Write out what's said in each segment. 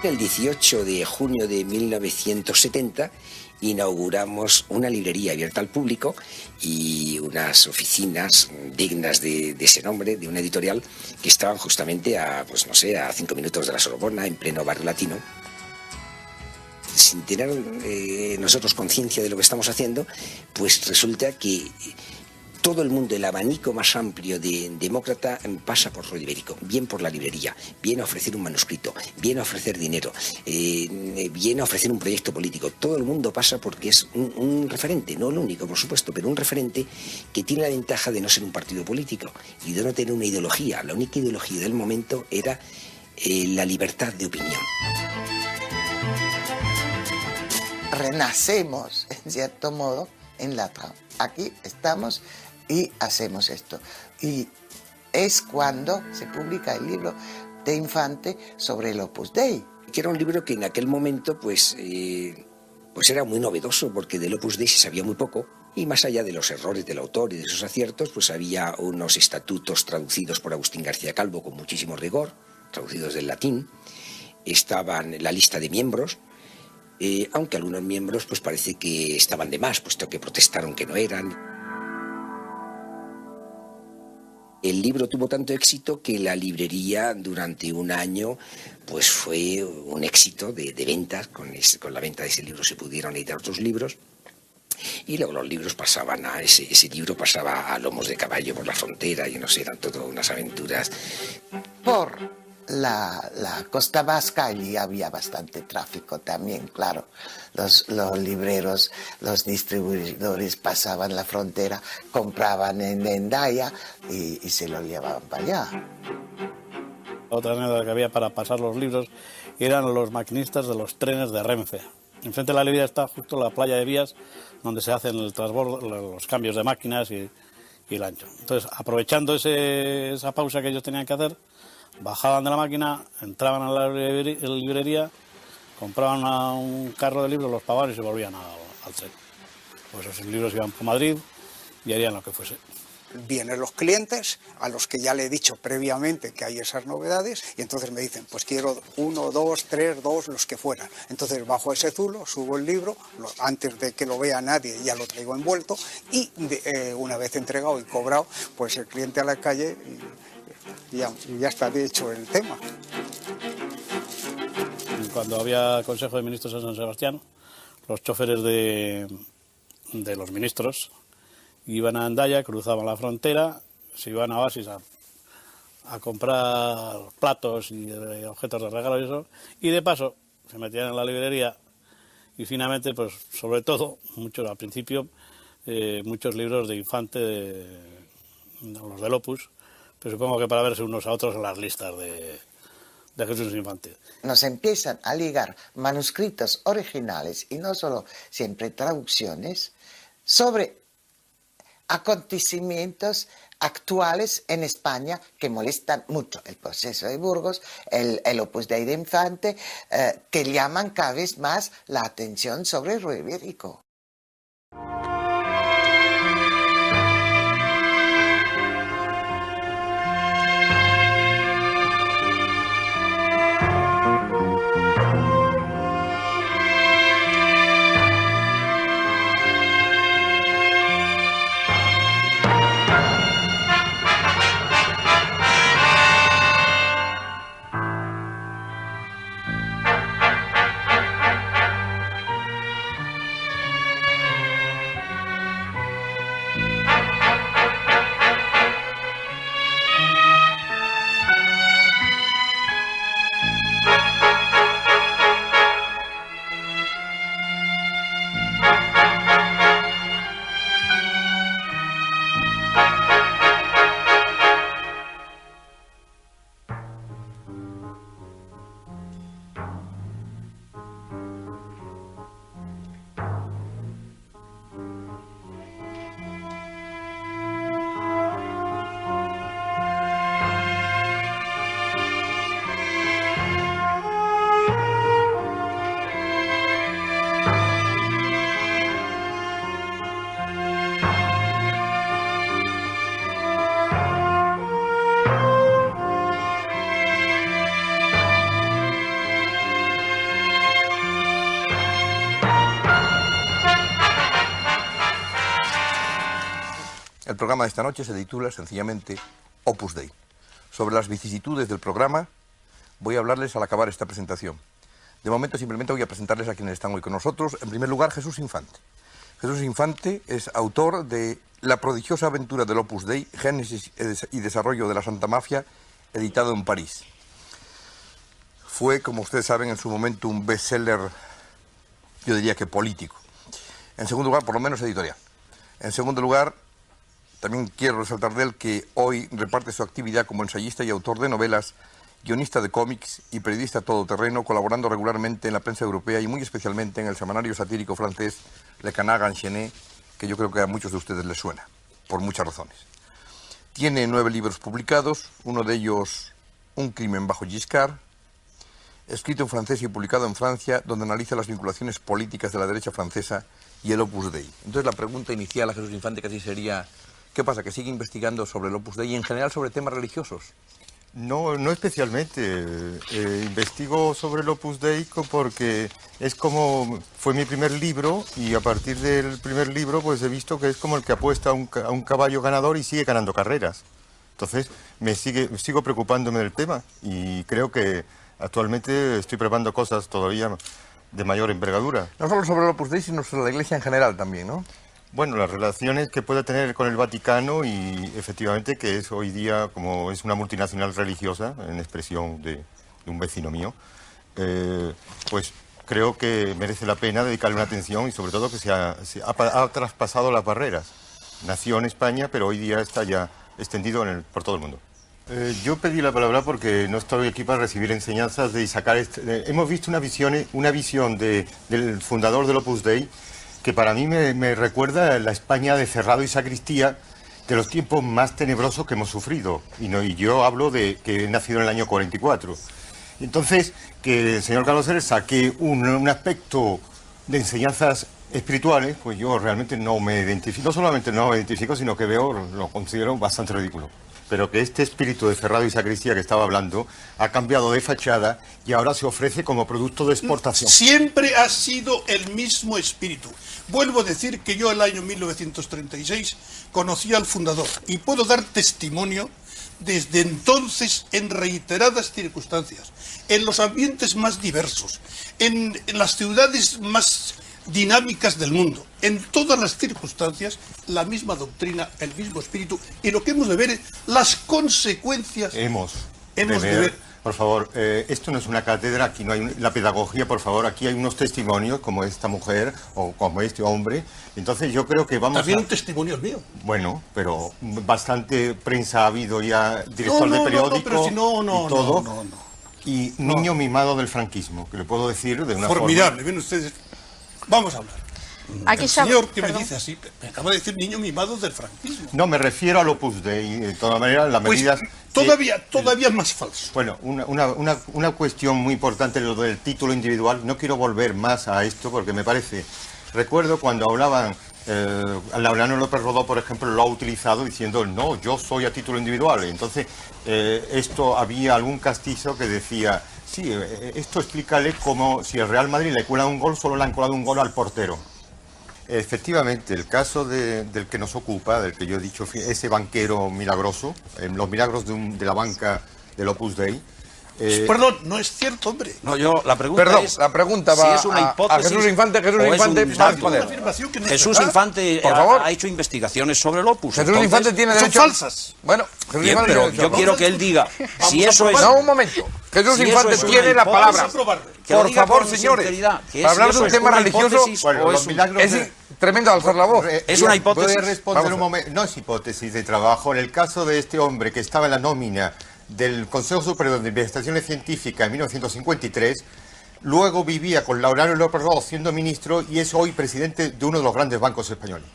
El 18 de junio de 1970 inauguramos una librería abierta al público y unas oficinas dignas de ese nombre, de una editorial, que estaban justamente a 5 minutos de la Sorbona, en pleno barrio latino. Sin tener nosotros conciencia de lo que estamos haciendo, pues resulta que todo el mundo, el abanico más amplio de demócrata, pasa por Radio Ibérico, bien por la librería, viene a ofrecer un manuscrito, viene a ofrecer dinero, viene a ofrecer un proyecto político. Todo el mundo pasa porque es un referente, no el único, por supuesto, pero un referente que tiene la ventaja de no ser un partido político y de no tener una ideología. La única ideología del momento era la libertad de opinión. Renacemos, en cierto modo, en la trama. Aquí estamos y hacemos esto. Y es cuando se publica el libro de Infante sobre el Opus Dei. Que era un libro que en aquel momento pues era muy novedoso, porque del Opus Dei se sabía muy poco, y más allá de los errores del autor y de sus aciertos, pues había unos estatutos traducidos por Agustín García Calvo con muchísimo rigor, traducidos del latín. Estaban la lista de miembros, aunque algunos miembros pues parece que estaban de más, puesto que protestaron que no eran. El libro tuvo tanto éxito que la librería durante un año pues fue un éxito de ventas. Con la venta de ese libro se pudieron editar otros libros, y luego los libros pasaban ese libro pasaba a lomos de caballo por la frontera, y no sé, eran todas unas aventuras. Por la costa vasca allí había bastante tráfico también, claro. Los libreros, los distribuidores pasaban la frontera, compraban en Hendaya y se lo llevaban para allá. Otra anécdota que había para pasar los libros eran los maquinistas de los trenes de Renfe. Enfrente de la librería está justo la playa de vías, donde se hacen el transbordo, los cambios de máquinas y el ancho. Entonces, aprovechando esa pausa que ellos tenían que hacer, bajaban de la máquina, entraban a la librería, compraban un carro de libros, los pagaban y se volvían al tren. Pues esos libros iban por Madrid y harían lo que fuese. Vienen los clientes, a los que ya le he dicho previamente que hay esas novedades, y entonces me dicen, pues quiero 1, 2, 3, 2, los que fueran. Entonces bajo ese zulo, subo el libro, antes de que lo vea nadie ya lo traigo envuelto, y una vez entregado y cobrado, pues el cliente a la calle y ya está hecho el tema. Cuando había Consejo de Ministros en San Sebastián, los choferes de los ministros iban a Hendaya, cruzaban la frontera, se iban a Oasis a comprar platos y objetos de regalo y eso, y de paso se metían en la librería, y finalmente, pues sobre todo, al principio, muchos libros de Infante, los del Opus, pero supongo que para verse unos a otros en las listas de Jesús Infante. Nos empiezan a ligar manuscritos originales, y no solo siempre traducciones, sobre acontecimientos actuales en España que molestan mucho: el proceso de Burgos, el Opus Dei de Infante, que llaman cada vez más la atención sobre el rollo ibérico. El programa de esta noche se titula sencillamente Opus Dei. Sobre las vicisitudes del programa voy a hablarles al acabar esta presentación. De momento simplemente voy a presentarles a quienes están hoy con nosotros. En primer lugar, Jesús Infante. Jesús Infante es autor de La prodigiosa aventura del Opus Dei, génesis y desarrollo de la Santa Mafia, editado en París. Fue, como ustedes saben, en su momento un bestseller, yo diría que político. En segundo lugar, por lo menos editorial. En segundo lugar, también quiero resaltar de él que hoy reparte su actividad como ensayista y autor de novelas, guionista de cómics y periodista todoterreno, colaborando regularmente en la prensa europea y muy especialmente en el semanario satírico francés Le Canard Enchaîné, que yo creo que a muchos de ustedes les suena, por muchas razones. Tiene 9 libros publicados, uno de ellos Un crimen bajo Giscard, escrito en francés y publicado en Francia, donde analiza las vinculaciones políticas de la derecha francesa y el Opus Dei. Entonces la pregunta inicial a Jesús Infante casi sería, ¿qué pasa? ¿Que sigue investigando sobre el Opus Dei y en general sobre temas religiosos? No, no especialmente. Investigo sobre el Opus Dei porque es como fue mi primer libro y a partir del primer libro pues he visto que es como el que apuesta a un caballo ganador y sigue ganando carreras. Entonces sigo preocupándome del tema y creo que actualmente estoy preparando cosas todavía de mayor envergadura. No solo sobre el Opus Dei, sino sobre la Iglesia en general también, ¿no? Bueno, las relaciones que pueda tener con el Vaticano y efectivamente que es hoy día, como es una multinacional religiosa, en expresión de un vecino mío, pues creo que merece la pena dedicarle una atención y sobre todo que se ha traspasado las barreras. Nació en España, pero hoy día está ya extendido por todo el mundo. Yo pedí la palabra porque no estoy aquí para recibir enseñanzas de sacar... hemos visto una visión del fundador del Opus Dei que para mí me recuerda a la España de Cerrado y Sacristía de los tiempos más tenebrosos que hemos sufrido. Y yo hablo de que he nacido en el año 44. Entonces, que el señor Carlos Herer saque un aspecto de enseñanzas espirituales, pues yo realmente no me identifico, no solamente no me identifico, sino que lo considero bastante ridículo. Pero que este espíritu de Cerrado y Sacristía que estaba hablando ha cambiado de fachada y ahora se ofrece como producto de exportación. Siempre ha sido el mismo espíritu. Vuelvo a decir que yo el año 1936 conocí al fundador y puedo dar testimonio desde entonces en reiteradas circunstancias, en los ambientes más diversos, en las ciudades más dinámicas del mundo, en todas las circunstancias, la misma doctrina, el mismo espíritu, y lo que hemos de ver es las consecuencias. Hemos de ver. Por favor, esto no es una cátedra, aquí no hay la pedagogía, por favor, aquí hay unos testimonios como esta mujer o como este hombre, entonces yo creo que vamos También un testimonio es mío. Bueno, pero bastante prensa ha habido ya, director de periódico pero si y todo, y niño mimado del franquismo, que le puedo decir de una formidable, ven ustedes, vamos a hablar. Aquí el señor que me dice así, me acaba de decir niño mimado del franquismo. No, me refiero al Opus Dei, de todas maneras, las medidas... Todavía más falso. Bueno, una cuestión muy importante, lo del título individual, no quiero volver más a esto porque me parece... Recuerdo cuando hablaban, Laureano López Rodó, por ejemplo, lo ha utilizado diciendo, no, yo soy a título individual. Entonces, esto había algún castizo que decía, sí, esto explícale cómo si el Real Madrid le cuela un gol, solo le han colado un gol al portero. Efectivamente, el caso del que nos ocupa, del que yo he dicho, ese banquero milagroso, los milagros de la banca del Opus Dei... Perdón, no es cierto, hombre. No, la pregunta va si es una hipótesis, a Jesús Infante. Jesús Infante ha hecho investigaciones sobre el Opus. Jesús Infante tiene derecho... Son falsas. Bueno, bien, pero yo quiero que él diga si eso es... No, un momento. Jesús Infante tiene la palabra. Por favor, señores, para hablar de un tema religioso, es tremendo alzar la voz. Es una hipótesis. ¿Puede responder un momento? No es hipótesis de trabajo. En el caso de este hombre que estaba en la nómina del Consejo Superior de Investigaciones Científicas en 1953, luego vivía con Laureano López Rodó siendo ministro y es hoy presidente de uno de los grandes bancos españoles.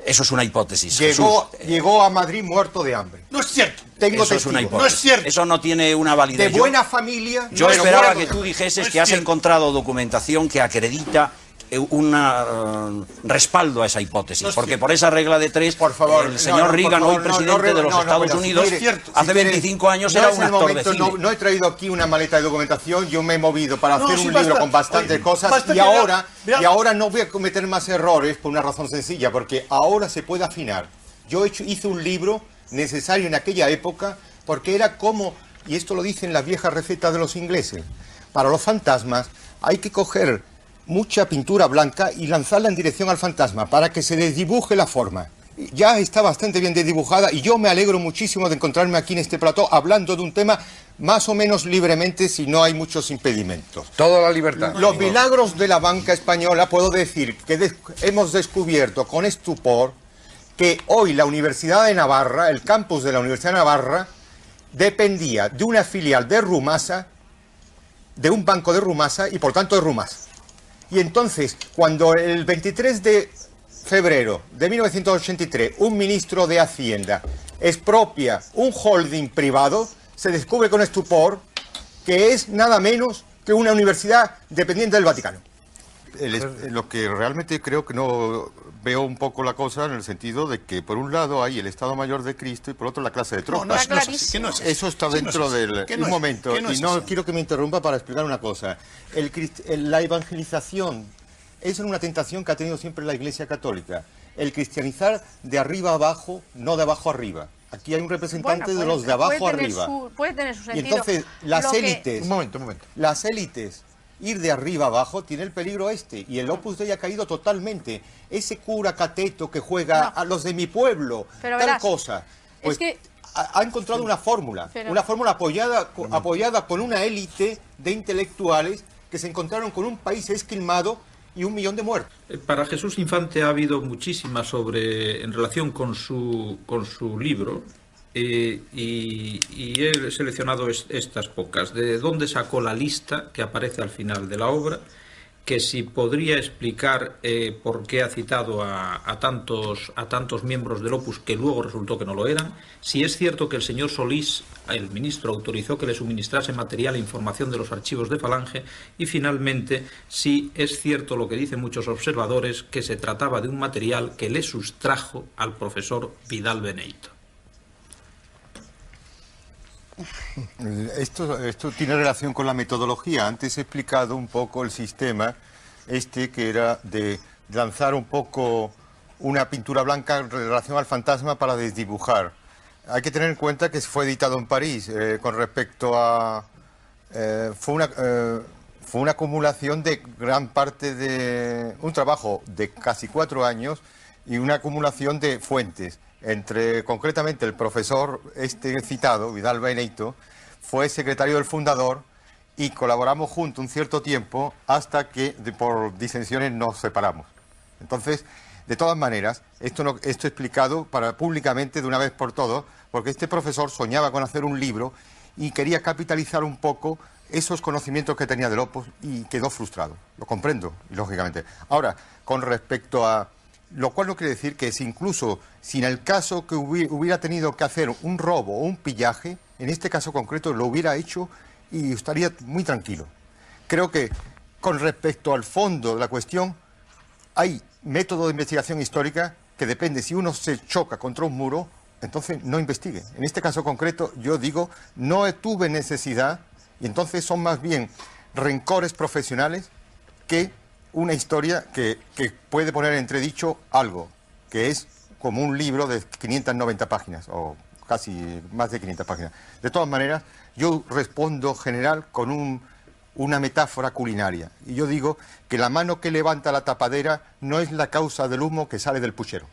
Eso es una hipótesis. Llegó a Madrid muerto de hambre. No es cierto. Eso es una hipótesis. No es cierto. Eso no tiene una validez. De buena familia. Yo esperaba que tú dijeses que has encontrado documentación que acredita un respaldo a esa hipótesis, porque por esa regla de 3, por favor, el señor Reagan, hoy presidente de los Estados Unidos, hace 25 años era un actor de cine. No he traído aquí una maleta de documentación, yo me he movido para hacer un libro con bastantes cosas y ahora no voy a cometer más errores por una razón sencilla, porque ahora se puede afinar Yo hice un libro necesario en aquella época porque era como, y esto lo dicen las viejas recetas de los ingleses, para los fantasmas hay que coger mucha pintura blanca y lanzarla en dirección al fantasma para que se desdibuje la forma. Ya está bastante bien desdibujada y yo me alegro muchísimo de encontrarme aquí en este plató hablando de un tema más o menos libremente si no hay muchos impedimentos. Toda la libertad. Los milagros de la banca española, puedo decir que hemos descubierto con estupor que hoy la Universidad de Navarra, el campus de la Universidad de Navarra, dependía de una filial de Rumasa, de un banco de Rumasa y por tanto de Rumas. Y entonces, cuando el 23 de febrero de 1983 un ministro de Hacienda expropia un holding privado, se descubre con estupor que es nada menos que una universidad dependiente del Vaticano. Lo que realmente creo que no veo un poco la cosa en el sentido de que por un lado hay el Estado Mayor de Cristo y por otro la clase de tropas. No es así, que no es así. Eso está dentro del... Un momento, y no quiero que me interrumpa para explicar una cosa. La evangelización es una tentación que ha tenido siempre la Iglesia Católica. El cristianizar de arriba a abajo, no de abajo a arriba. Aquí hay un representante de los de abajo arriba. Puede tener su sentido. Y entonces las élites... Un momento. Las élites, ir de arriba abajo, tiene el peligro este. Y el Opus Dei ha caído totalmente. Ese cura cateto que juega a los de mi pueblo, pero tal verás, cosa. Pues es que... ha encontrado una fórmula. Una fórmula apoyada con una élite de intelectuales que se encontraron con un país esquilmado y 1 millón de muertos. Para Jesús Infante ha habido muchísimas en relación con su libro y he seleccionado estas pocas. De dónde sacó la lista que aparece al final de la obra, que si podría explicar por qué ha citado a tantos miembros del Opus que luego resultó que no lo eran, si es cierto que el señor Solís, el ministro, autorizó que le suministrase material e información de los archivos de Falange, y finalmente si es cierto lo que dicen muchos observadores, que se trataba de un material que le sustrajo al profesor Vidal Beneito. Esto tiene relación con la metodología. Antes he explicado un poco el sistema que era de lanzar un poco una pintura blanca en relación al fantasma para desdibujar. Hay que tener en cuenta que fue editado en París con respecto a... fue una acumulación de gran parte de... un trabajo de casi 4 años y una acumulación de fuentes. Concretamente el profesor citado, Vidal Beneito, fue secretario del fundador y colaboramos juntos un cierto tiempo hasta que por disensiones nos separamos. Entonces, de todas maneras, esto explicado públicamente de una vez por todas, porque este profesor soñaba con hacer un libro y quería capitalizar un poco esos conocimientos que tenía del Opus y quedó frustrado. Lo comprendo, lógicamente. Ahora, con respecto a... Lo cual no quiere decir que incluso si en el caso que hubiera tenido que hacer un robo o un pillaje, en este caso concreto lo hubiera hecho y estaría muy tranquilo. Creo que con respecto al fondo de la cuestión, hay método de investigación histórica que depende. Si uno se choca contra un muro, entonces no investigue. En este caso concreto, yo digo, no tuve necesidad, y entonces son más bien rencores profesionales que una historia que puede poner en entredicho algo, que es como un libro de 590 páginas, o casi más de 500 páginas. De todas maneras, yo respondo general con una metáfora culinaria. Y yo digo que la mano que levanta la tapadera no es la causa del humo que sale del puchero.